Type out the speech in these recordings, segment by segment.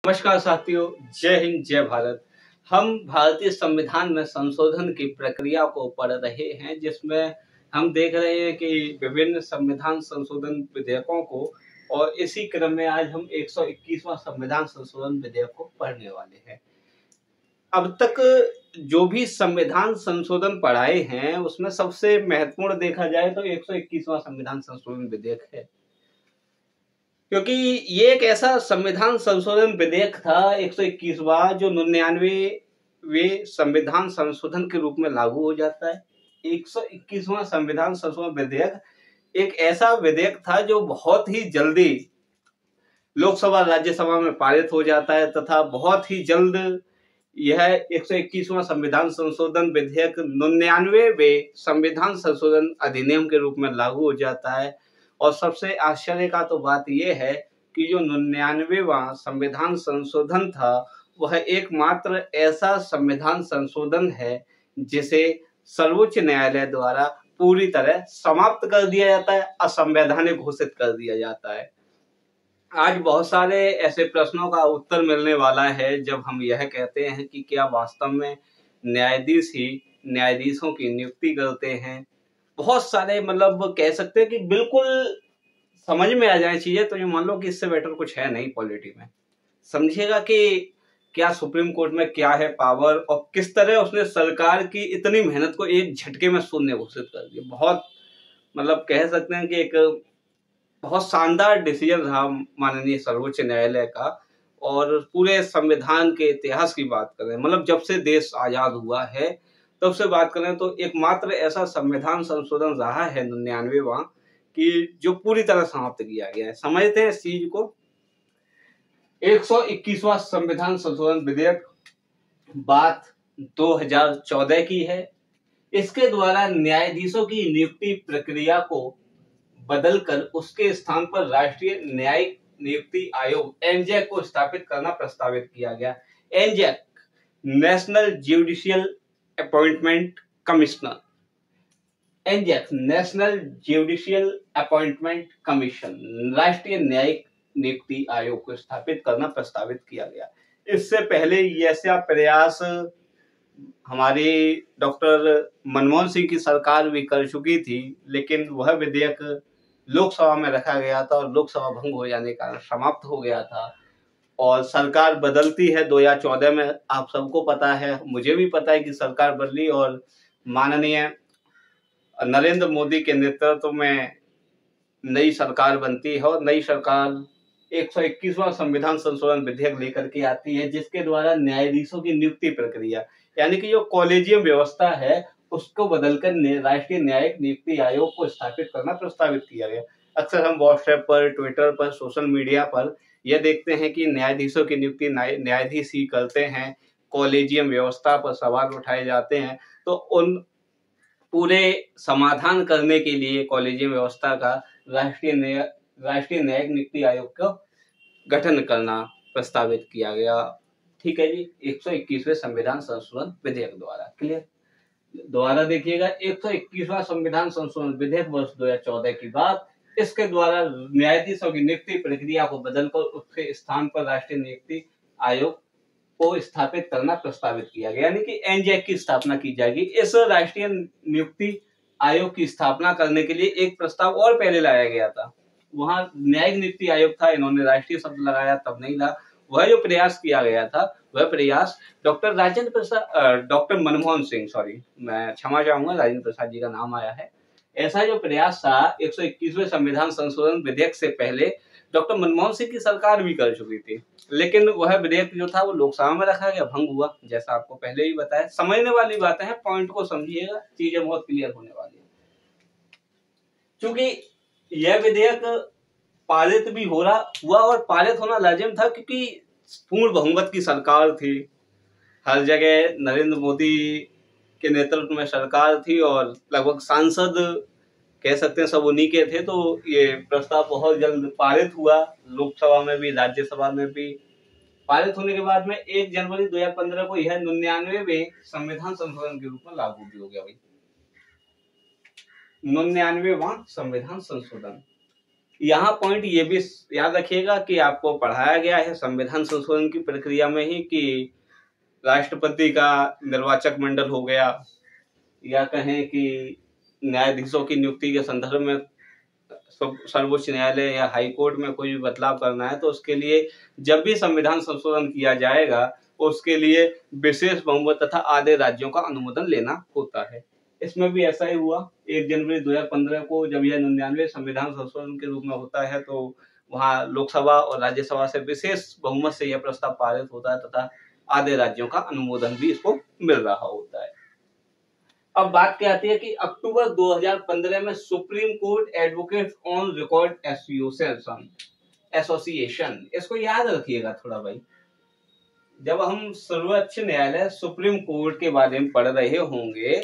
नमस्कार साथियों, जय हिंद जय भारत। हम भारतीय संविधान में संशोधन की प्रक्रिया को पढ़ रहे हैं, जिसमें हम देख रहे हैं कि विभिन्न संविधान संशोधन विधेयकों को, और इसी क्रम में आज हम 121वां संविधान संशोधन विधेयक को पढ़ने वाले हैं। अब तक जो भी संविधान संशोधन पढ़ाए हैं उसमें सबसे महत्वपूर्ण देखा जाए तो 121वां संविधान संशोधन विधेयक है, क्योंकि ये एक ऐसा संविधान संशोधन विधेयक था 121वां जो 99वें संविधान संशोधन के रूप में लागू हो जाता है। 121वां संविधान संशोधन विधेयक एक ऐसा विधेयक था जो बहुत ही जल्दी लोकसभा राज्यसभा में पारित हो जाता है तथा बहुत ही जल्द यह 121वां संविधान संशोधन विधेयक 99वें संविधान संशोधन अधिनियम के रूप में लागू हो जाता है। और सबसे आश्चर्य का तो बात यह है कि जो 99वां संविधान संशोधन था वह एकमात्र ऐसा संविधान संशोधन है जिसे सर्वोच्च न्यायालय द्वारा पूरी तरह समाप्त कर दिया जाता है, असंवैधानिक घोषित कर दिया जाता है। आज बहुत सारे ऐसे प्रश्नों का उत्तर मिलने वाला है जब हम यह कहते हैं कि क्या वास्तव में न्यायाधीश ही न्यायाधीशों की नियुक्ति करते हैं। बहुत सारे कह सकते हैं कि बिल्कुल समझ में आ जाए चीजें तो ये मान लो कि इससे बेटर कुछ है नहीं पॉलिटी में। समझिएगा कि क्या सुप्रीम कोर्ट में क्या है पावर और किस तरह उसने सरकार की इतनी मेहनत को एक झटके में शून्य घोषित कर दिया। बहुत कह सकते हैं कि एक बहुत शानदार डिसीजन रहा माननीय सर्वोच्च न्यायालय का। और पूरे संविधान के इतिहास की बात करें, जब से देश आजाद हुआ है तब से बात करें तो एकमात्र ऐसा संविधान संशोधन रहा है 99वां कि जो पूरी तरह समाप्त किया गया है। समझते हैं इस चीज को। 121वां संविधान संशोधन विधेयक बात 2014 की है। इसके द्वारा न्यायाधीशों की नियुक्ति प्रक्रिया को बदलकर उसके स्थान पर राष्ट्रीय न्यायिक नियुक्ति आयोग एनजैक को स्थापित करना प्रस्तावित किया गया। एनजैक, national judicial appointment commissioner, एनजैक national judicial appointment commission, राष्ट्रीय न्यायिक नियुक्ति आयोग को स्थापित करना प्रस्तावित किया गया। इससे पहले ऐसा प्रयास हमारी डॉक्टर मनमोहन सिंह की सरकार भी कर चुकी थी, लेकिन वह विधेयक लोकसभा में रखा गया था और लोकसभा भंग हो जाने का समाप्त हो गया था। और सरकार बदलती है 2014 में, आप सबको पता है, मुझे भी पता है कि सरकार बदली और माननीय नरेंद्र मोदी के नेतृत्व में नई सरकार बनती है और नई सरकार 121वां संविधान संशोधन विधेयक लेकर के आती है, जिसके द्वारा न्यायाधीशों की नियुक्ति प्रक्रिया यानी कि जो कॉलेजियम व्यवस्था है उसको बदलकर राष्ट्रीय न्यायिक नियुक्ति आयोग को स्थापित करना प्रस्तावित किया गया। अक्सर हम व्हाट्सएप पर, ट्विटर पर, सोशल मीडिया पर यह देखते हैं कि न्यायाधीशों की नियुक्ति न्यायाधीश ही करते हैं, कॉलेजियम व्यवस्था पर सवाल उठाए जाते हैं। तो उन पूरे समाधान करने के लिए कॉलेजियम व्यवस्था का राष्ट्रीय न्यायिक नियुक्ति आयोग का गठन करना प्रस्तावित किया गया। ठीक है जी, 121वें संविधान संशोधन विधेयक द्वारा। क्लियर? दोबारा देखिएगा, 121वां संविधान संशोधन विधेयक वर्ष 2014 की बात। इसके द्वारा न्यायाधीशों की नियुक्ति प्रक्रिया को बदलकर उसके स्थान पर राष्ट्रीय नियुक्ति आयोग को स्थापित करना प्रस्तावित किया गया, यानी कि एनजैक की स्थापना की जाएगी। इस राष्ट्रीय नियुक्ति आयोग की स्थापना करने के लिए एक प्रस्ताव और पहले लाया गया था। वहां न्यायिक नियुक्ति आयोग था, इन्होंने राष्ट्रीय शब्द लगाया तब नहीं ला। वह जो प्रयास किया गया था वह प्रयास डॉक्टर मनमोहन सिंह, सॉरी मैं क्षमा चाहूंगा, राजेंद्र प्रसाद जी का नाम आया है। ऐसा जो प्रयास था 121वें संविधान संशोधन विधेयक से पहले डॉक्टर मनमोहन सिंह की सरकार भी कर चुकी थी, लेकिन वह विधेयक जो था वो लोकसभा में रखा गया, भंग हुआ, जैसा आपको पहले ही बताया। समझने वाली बातें हैं, पॉइंट को समझिएगा, चीजें बहुत क्लियर होने वाली है। क्योंकि यह विधेयक पारित भी हुआ और पारित होना लाजिम था, क्योंकि पूर्ण बहुमत की सरकार थी, हर जगह नरेंद्र मोदी के नेतृत्व में सरकार थी और लगभग सांसद कह सकते हैं सब उन्हीं के थे। तो ये प्रस्ताव बहुत जल्द पारित हुआ, लोकसभा में भी राज्यसभा में भी। पारित होने के बाद में 1 जनवरी 2015 को यह 99वें संविधान संशोधन के रूप में लागू भी हो गया। भाई 99वां संविधान संशोधन यहाँ पॉइंट ये भी याद रखिएगा कि आपको पढ़ाया गया है संविधान संशोधन की प्रक्रिया में ही कि राष्ट्रपति का निर्वाचक मंडल हो गया, या कहें कि न्यायाधीशों की नियुक्ति के संदर्भ में सर्वोच्च न्यायालय या हाई कोर्ट में कोई भी बदलाव करना है तो उसके लिए जब भी संविधान संशोधन किया जाएगा उसके लिए विशेष बहुमत तथा आधे राज्यों का अनुमोदन लेना होता है। इसमें भी ऐसा ही हुआ। 1 जनवरी 2015 को जब यह 99वें संविधान संशोधन के रूप में होता है तो वहां लोकसभा और राज्यसभा से विशेष बहुमत से यह प्रस्ताव पारित होता है तथा आधे राज्यों का अनुमोदन भी इसको मिल रहा होता है। अब बात क्या आती है कि अक्टूबर 2015 में supreme court advocates on record association, इसको याद रखिएगा थोड़ा भाई, जब हम सर्वोच्च न्यायालय सुप्रीम कोर्ट के बारे में पढ़ रहे होंगे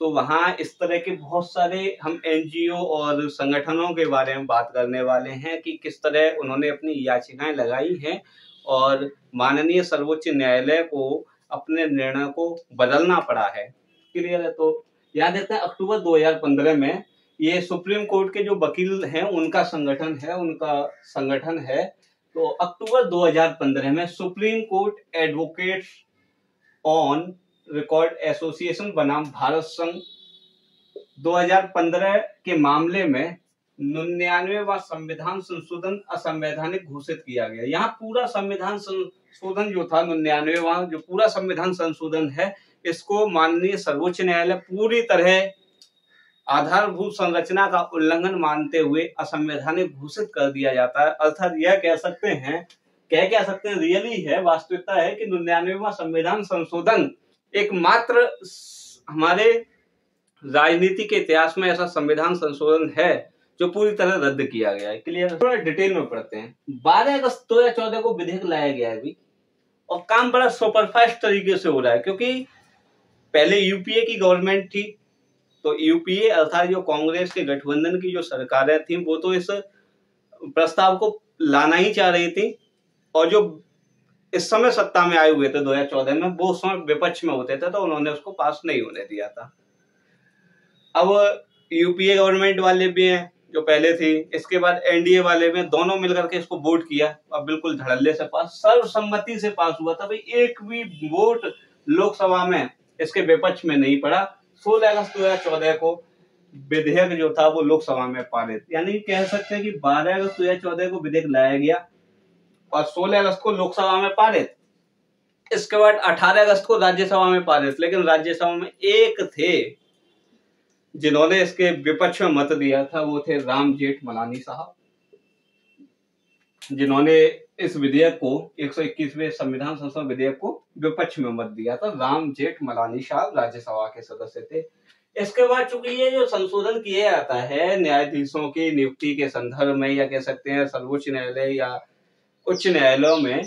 तो वहां इस तरह के बहुत सारे हम एनजीओ और संगठनों के बारे में बात करने वाले हैं कि किस तरह उन्होंने अपनी याचिकाएं लगाई हैं और माननीय सर्वोच्च न्यायालय को अपने निर्णय को बदलना पड़ा है। क्लियर है? तो याद रखते हैं अक्टूबर 2015 में ये सुप्रीम कोर्ट के जो वकील हैं उनका संगठन है। तो अक्टूबर 2015 में supreme court advocates on record association बनाम भारत संघ 2015 के मामले में 99वां संविधान संशोधन असंवैधानिक घोषित किया गया। यहाँ पूरा संविधान संशोधन जो था 99वां जो पूरा संविधान संशोधन है इसको माननीय सर्वोच्च न्यायालय पूरी तरह आधारभूत संरचना का उल्लंघन मानते हुए असंवैधानिक घोषित कर दिया जाता है। अर्थात यह कह सकते हैं रियली है, वास्तविकता है कि 99वां संविधान संशोधन एकमात्र हमारे राजनीति के इतिहास में ऐसा संविधान संशोधन है जो पूरी तरह रद्द किया गया है। क्लियर? थोड़ा डिटेल में पढ़ते हैं। 12 अगस्त 2014 को विधेयक लाया गया है अभी, और काम बड़ा सुपरफास्ट तरीके से हो रहा है क्योंकि पहले यूपीए की गवर्नमेंट थी, तो यूपीए अर्थात जो कांग्रेस के गठबंधन की जो सरकारें थी वो तो इस प्रस्ताव को लाना ही चाह रही थी, और जो इस समय सत्ता में आए हुए थे 2014 में वो उस समय विपक्ष में होते थे तो उन्होंने उसको पास नहीं होने दिया था। अब यूपीए गवर्नमेंट वाले भी हैं जो पहले थी, इसके बाद एनडीए वाले में, दोनों मिलकर के इसको वोट किया, अब बिल्कुल धड़ल्ले से पास, सर्वसम्मति से पास हुआ था भाई, एक भी वोट लोकसभा में इसके विपक्ष में नहीं पड़ा। 16 अगस्त 2014 को विधेयक जो था वो लोकसभा में पारित, यानी कह सकते हैं कि 12 अगस्त 2014 को विधेयक लाया गया और 16 अगस्त को लोकसभा में पारित। इसके बाद 18 अगस्त को राज्यसभा में पारित, लेकिन राज्यसभा में एक थे जिन्होंने इसके विपक्ष में मत दिया था, वो थे राम जेठमलानी साहब, जिन्होंने इस विधेयक को 121वें संविधान संशोधन विधेयक को विपक्ष में मत दिया था। राम जेठमलानी साहब राज्यसभा के सदस्य थे। इसके बाद चूंकि ये जो संशोधन किया जाता है न्यायाधीशों की नियुक्ति के संदर्भ में, या कह सकते हैं सर्वोच्च न्यायालय या उच्च न्यायालयों में,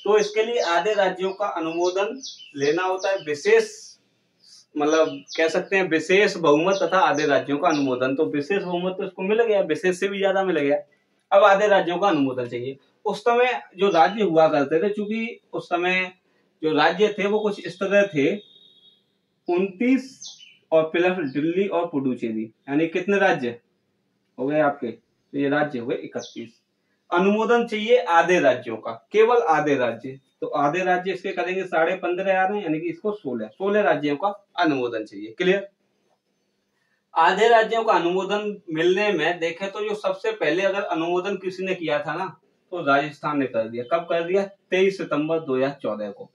तो इसके लिए आधे राज्यों का अनुमोदन लेना होता है, विशेष मतलब कह सकते हैं विशेष बहुमत तथा आधे राज्यों का अनुमोदन। तो विशेष बहुमत तो इसको मिल गया, विशेष से भी ज्यादा मिल गया, अब आधे राज्यों का अनुमोदन चाहिए। उस समय जो राज्य हुआ करते थे, चूंकि उस समय जो राज्य थे वो कुछ इस तरह थे, 29 और प्लस दिल्ली और पुडुचेरी, यानी कितने राज्य हो गए आपके? तो ये राज्य हुए 31। अनुमोदन चाहिए आधे राज्यों का, केवल आधे राज्य, तो आधे राज्य इसके करेंगे 15.5 आ रहे हैं, यानी कि इसको 16 राज्यों का अनुमोदन चाहिए। क्लियर? आधे राज्यों का अनुमोदन मिलने में देखें तो जो सबसे पहले अगर अनुमोदन किसी ने किया था ना तो राजस्थान ने कर दिया। कब कर दिया? 23 सितंबर 2014 को।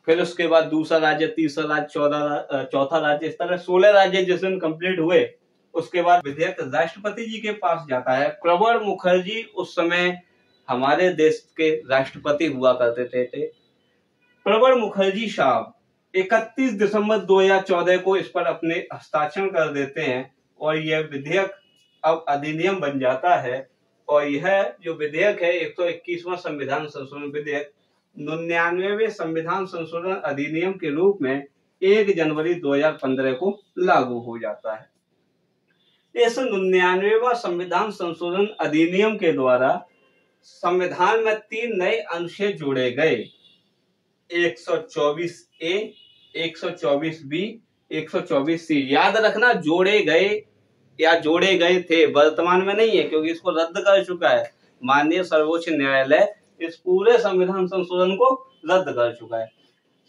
फिर उसके बाद दूसरा राज्य, तीसरा राज्य, चौथा राज्य, इस तरह 16 राज्य जिस दिन कंप्लीट हुए उसके बाद विधेयक राष्ट्रपति जी के पास जाता है। प्रणब मुखर्जी उस समय हमारे देश के राष्ट्रपति हुआ करते थे। प्रणब मुखर्जी साहब 31 दिसंबर 2014 को इस पर अपने हस्ताक्षर कर देते हैं और यह विधेयक अब अधिनियम बन जाता है। और यह जो विधेयक है 121वां संविधान संशोधन विधेयक 99वें संविधान संशोधन अधिनियम के रूप में 1 जनवरी 2015 को लागू हो जाता है। इस 99वां संविधान संशोधन अधिनियम के द्वारा संविधान में 3 नए अनुच्छेद जोड़े गए, 124A, 124B, 124C। याद रखना, जोड़े गए या जोड़े गए थे, वर्तमान में नहीं है क्योंकि इसको रद्द कर चुका है माननीय सर्वोच्च न्यायालय। इस पूरे संविधान संशोधन को रद्द कर चुका है।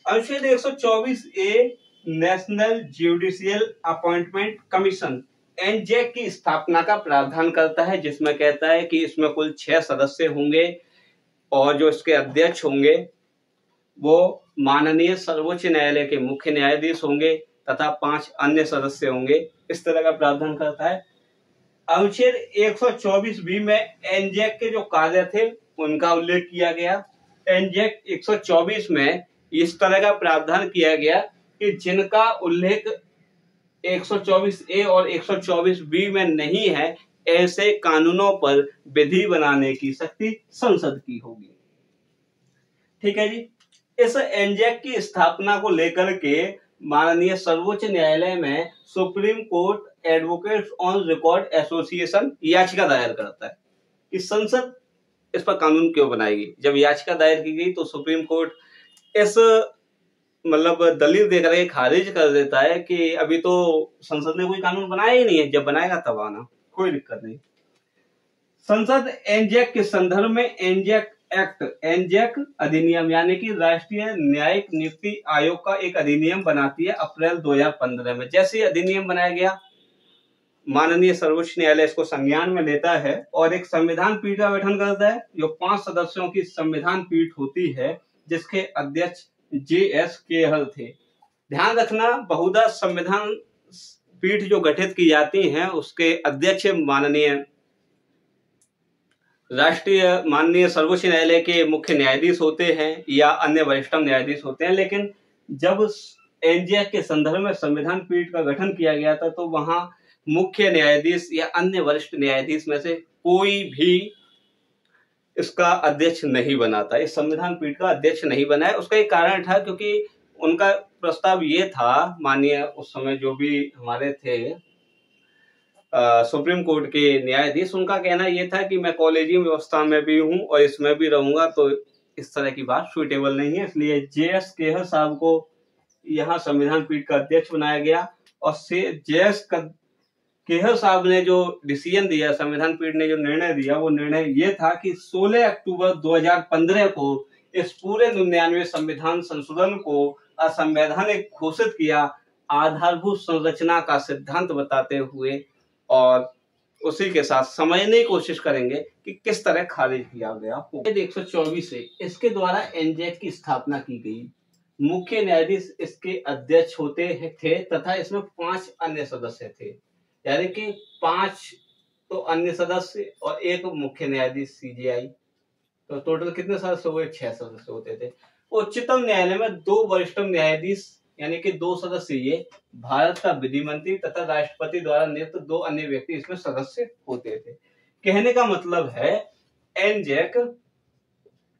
अनुच्छेद 124A national judicial appointment commission NJAC की स्थापना का प्रावधान करता है, जिसमें कहता है कि इसमें कुल 6 सदस्य होंगे और जो इसके अध्यक्ष होंगे वो माननीय सर्वोच्च न्यायालय के मुख्य न्यायाधीश होंगे तथा 5 अन्य सदस्य होंगे। इस तरह का प्रावधान करता है। अनुच्छेद 124B में एनजेक के जो कार्य थे उनका उल्लेख किया गया। एनजेक 124 में इस तरह का प्रावधान किया गया कि जिनका उल्लेख 124A और 124B में नहीं है, ऐसे कानूनों पर विधि बनाने की शक्ति संसद की होगी। ठीक है जी। इस एनजेक की स्थापना को लेकर के माननीय सर्वोच्च न्यायालय में supreme court advocates on record association याचिका दायर करता है कि संसद इस पर कानून क्यों बनाएगी। जब याचिका दायर की गई तो सुप्रीम कोर्ट इस दलील देकर के खारिज कर देता है कि अभी तो संसद ने कोई कानून बनाया ही नहीं है, जब बनाएगा तब आना, कोई दिक्कत नहीं। संसद एनजेक के संदर्भ में एनजेक एक्ट, एनजेक अधिनियम यानी कि राष्ट्रीय न्यायिक नियुक्ति आयोग का एक अधिनियम बनाती है अप्रैल 2015 में। जैसे ही अधिनियम बनाया गया, माननीय सर्वोच्च न्यायालय इसको संज्ञान में लेता है और एक संविधान पीठ का गठन करता है, जो 5 सदस्यों की संविधान पीठ होती है, जिसके अध्यक्ष JS केहल थे। ध्यान रखना, बहुधा संविधान पीठ जो गठित की जाती हैं उसके अध्यक्ष माननीय सर्वोच्च न्यायालय के मुख्य न्यायाधीश होते हैं या अन्य वरिष्ठतम न्यायाधीश होते हैं। लेकिन जब एनजेक के संदर्भ में संविधान पीठ का गठन किया गया था तो वहां मुख्य न्यायाधीश या अन्य वरिष्ठ न्यायाधीश में से कोई भी इसका अध्यक्ष नहीं बना था, इस संविधान पीठ का अध्यक्ष नहीं बना है। उसका एक कारण था क्योंकि उनका प्रस्ताव ये था, माननीय उस समय जो भी हमारे थे सुप्रीम कोर्ट के न्यायाधीश, उनका कहना यह था कि मैं कॉलेजियम व्यवस्था में भी हूं और इसमें भी रहूंगा, तो इस तरह की बात सुइटेबल नहीं है। इसलिए JS केहल साहब को यहाँ संविधान पीठ का अध्यक्ष बनाया गया और JS केहल साहब ने जो डिसीजन दिया, संविधान पीठ ने जो निर्णय दिया, वो निर्णय ये था कि 16 अक्टूबर 2015 को इस पूरे 99वें संविधान संशोधन को असंवैधानिक घोषित किया, आधारभूत संरचना का सिद्धांत बताते हुए, और उसी के साथ समझने की कोशिश करेंगे कि किस तरह खारिज किया गया हो। 124 से इसके द्वारा एनजेक की स्थापना की गई। मुख्य न्यायाधीश इसके अध्यक्ष होते थे तथा इसमें 5 अन्य सदस्य थे, यानी कि 5 तो अन्य सदस्य और 1 मुख्य न्यायाधीश CJI, तो टोटल कितने सदस्य हुए? 6 सदस्य होते थे। उच्चतम न्यायालय में 2 वरिष्ठतम न्यायाधीश यानी कि 2 सदस्य ये भारत का विधि मंत्री तथा राष्ट्रपति द्वारा नियुक्त 2 अन्य व्यक्ति इसमें सदस्य होते थे। कहने का मतलब है एनजेक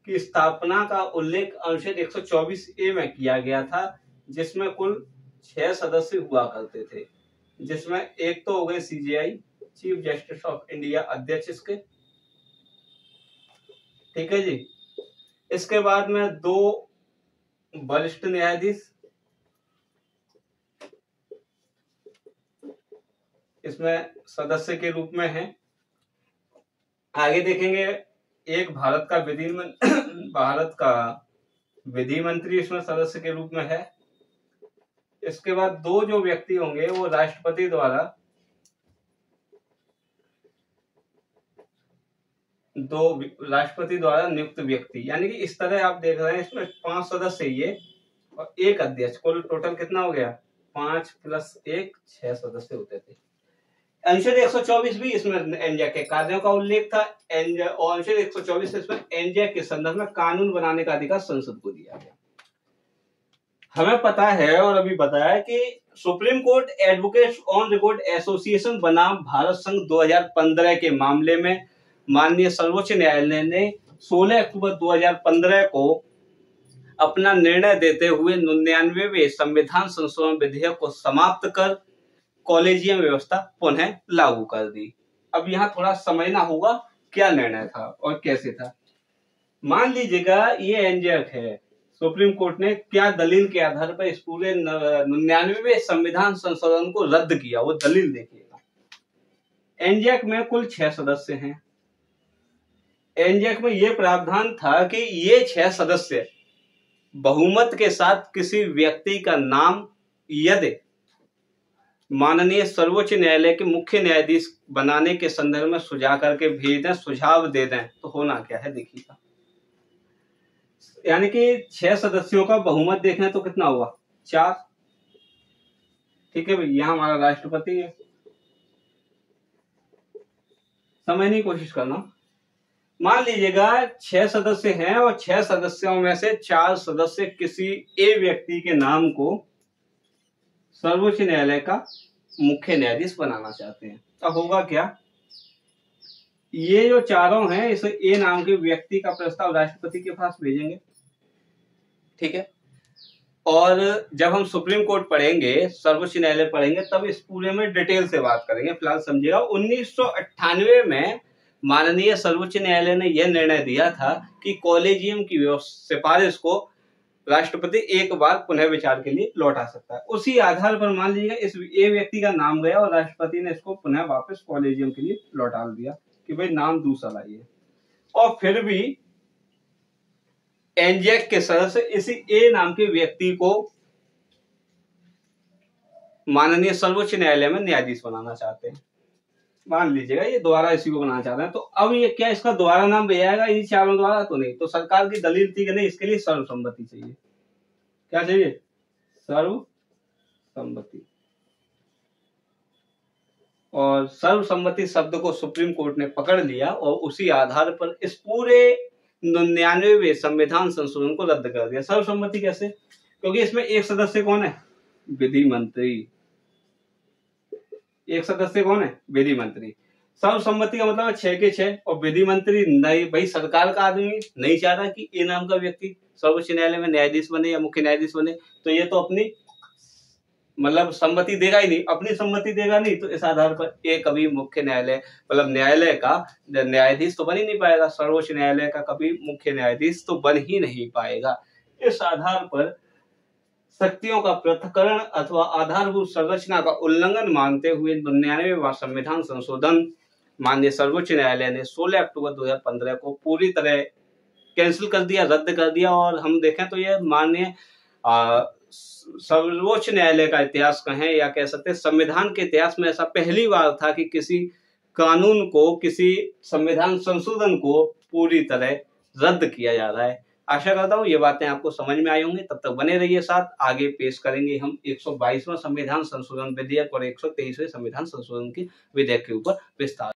की स्थापना का उल्लेख अनुच्छेद 124A में किया गया था, जिसमें कुल 6 सदस्य हुआ करते थे, जिसमें एक तो हो गए CJI, chief justice of India, अध्यक्ष इसके। ठीक है जी। इसके बाद में 2 वरिष्ठ न्यायाधीश इसमें सदस्य के रूप में है। आगे देखेंगे, एक भारत का विधि मंत्री इसमें सदस्य के रूप में है। इसके बाद 2 जो व्यक्ति होंगे वो राष्ट्रपति द्वारा नियुक्त व्यक्ति, यानी कि इस तरह आप देख रहे हैं इसमें 5 सदस्य ये और 1 अध्यक्ष, कुल टोटल कितना हो गया? 5 + 1 6 सदस्य होते थे। अनुच्छेद 124 भी इसमें एनजेक के कार्यों का उल्लेख था। और अनुच्छेद 124 से इसमें एनजेक के संदर्भ में कानून बनाने का अधिकार संसद को दिया गया। हमें पता है और अभी बताया कि supreme court advocates on record association बनाम भारत संघ 2015 के मामले में माननीय सर्वोच्च न्यायालय ने 16 अक्टूबर 2015 को अपना निर्णय देते हुए 99वें संविधान संशोधन विधेयक को समाप्त कर कॉलेजियम व्यवस्था पुनः लागू कर दी। अब यहाँ थोड़ा समझना होगा क्या निर्णय था और कैसे था। मान लीजिएगा ये एनजेक है, सुप्रीम कोर्ट ने क्या दलील के आधार पर इस पूरे 99वें संविधान संशोधन को रद्द किया, वो दलील देखिएगा। एनजैक में कुल 6 सदस्य हैं। एनजैक में यह प्रावधान था कि ये 6 सदस्य बहुमत के साथ किसी व्यक्ति का नाम यदि माननीय सर्वोच्च न्यायालय के मुख्य न्यायाधीश बनाने के संदर्भ में सुझा करके भेज दें, सुझाव दे दें, तो होना क्या है देखिएगा। यानी कि 6 सदस्यों का बहुमत देखें तो कितना हुआ, 4। ठीक है भाई, यहां हमारा राष्ट्रपति है। समझने की कोशिश करना। मान लीजिएगा 6 सदस्य हैं और 6 सदस्यों में से 4 सदस्य किसी ए व्यक्ति के नाम को सर्वोच्च न्यायालय का मुख्य न्यायाधीश बनाना चाहते हैं। तो होगा क्या, ये जो चारों हैं इस ए नाम के व्यक्ति का प्रस्ताव राष्ट्रपति के पास भेजेंगे। ठीक है, और जब हम सुप्रीम कोर्ट पढ़ेंगे, सर्वोच्च न्यायालय पढ़ेंगे, तब इस पूरे में डिटेल से बात करेंगे। फिलहाल समझिएगा 1998 में माननीय सर्वोच्च न्यायालय ने यह निर्णय दिया था कि कॉलेजियम की सिफारिश को राष्ट्रपति एक बार पुनः विचार के लिए लौटा सकता है। उसी आधार पर मान लीजिएगा इस ए व्यक्ति का नाम गया और राष्ट्रपति ने इसको पुनः वापस कॉलेजियम के लिए लौटा दिया कि भाई नाम दूसरा लाइए। और फिर भी एनजैक के सदस्य इसी ए नाम के व्यक्ति को माननीय सर्वोच्च न्यायालय में न्यायाधीश बनाना चाहते हैं। मान लीजिएगा ये दोबारा इसी को बनाना चाहते हैं, तो अब ये क्या इसका दोबारा नाम भेजाएगा, ये चारों द्वारा तो नहीं। तो सरकार की दलील थी कि नहीं, इसके लिए सर्वसम्मति चाहिए। क्या चाहिए, सर्वसम्मति। और सर्वसम्मति शब्द को सुप्रीम कोर्ट ने पकड़ लिया और उसी आधार पर इस पूरे 99वें संविधान संशोधन को रद्द कर दिया। सर्वसम्मति कैसे, क्योंकि इसमें एक सदस्य कौन है, विधि मंत्री। एक सदस्य कौन है, विधि मंत्री। सर्वसम्मति का मतलब 6 के 6, और विधि मंत्री नहीं, भाई सरकार का आदमी नहीं चाह रहा कि ए नाम का व्यक्ति सर्वोच्च न्यायालय में न्यायाधीश बने या मुख्य न्यायाधीश बने, तो ये तो अपनी मतलब सम्मति देगा ही नहीं, अपनी सम्मति देगा नहीं, तो इस आधार पर ये कभी मुख्य न्यायालय मतलब न्यायालय का न्यायाधीश तो बन ही नहीं पाएगा, सर्वोच्च न्यायालय का कभी मुख्य न्यायाधीश तो बन ही नहीं पाएगा। इस आधार पर शक्तियों का पृथक्करण अथवा आधारभूत संरचना का उल्लंघन मानते हुए 99वां संविधान संशोधन माननीय सर्वोच्च न्यायालय ने 16 अक्टूबर 2015 को पूरी तरह कैंसिल कर दिया, रद्द कर दिया। और हम देखें तो यह माननीय सर्वोच्च न्यायालय का इतिहास कहें या कह सकते हैं संविधान के इतिहास में ऐसा पहली बार था कि किसी कानून को, किसी संविधान संशोधन को पूरी तरह रद्द किया जा रहा है। आशा करता हूँ ये बातें आपको समझ में आई होंगी। तब तक बने रहिए साथ, आगे पेश करेंगे हम 122वां संविधान संशोधन विधेयक और 123वें संविधान संशोधन के विधेयक के ऊपर विस्तार।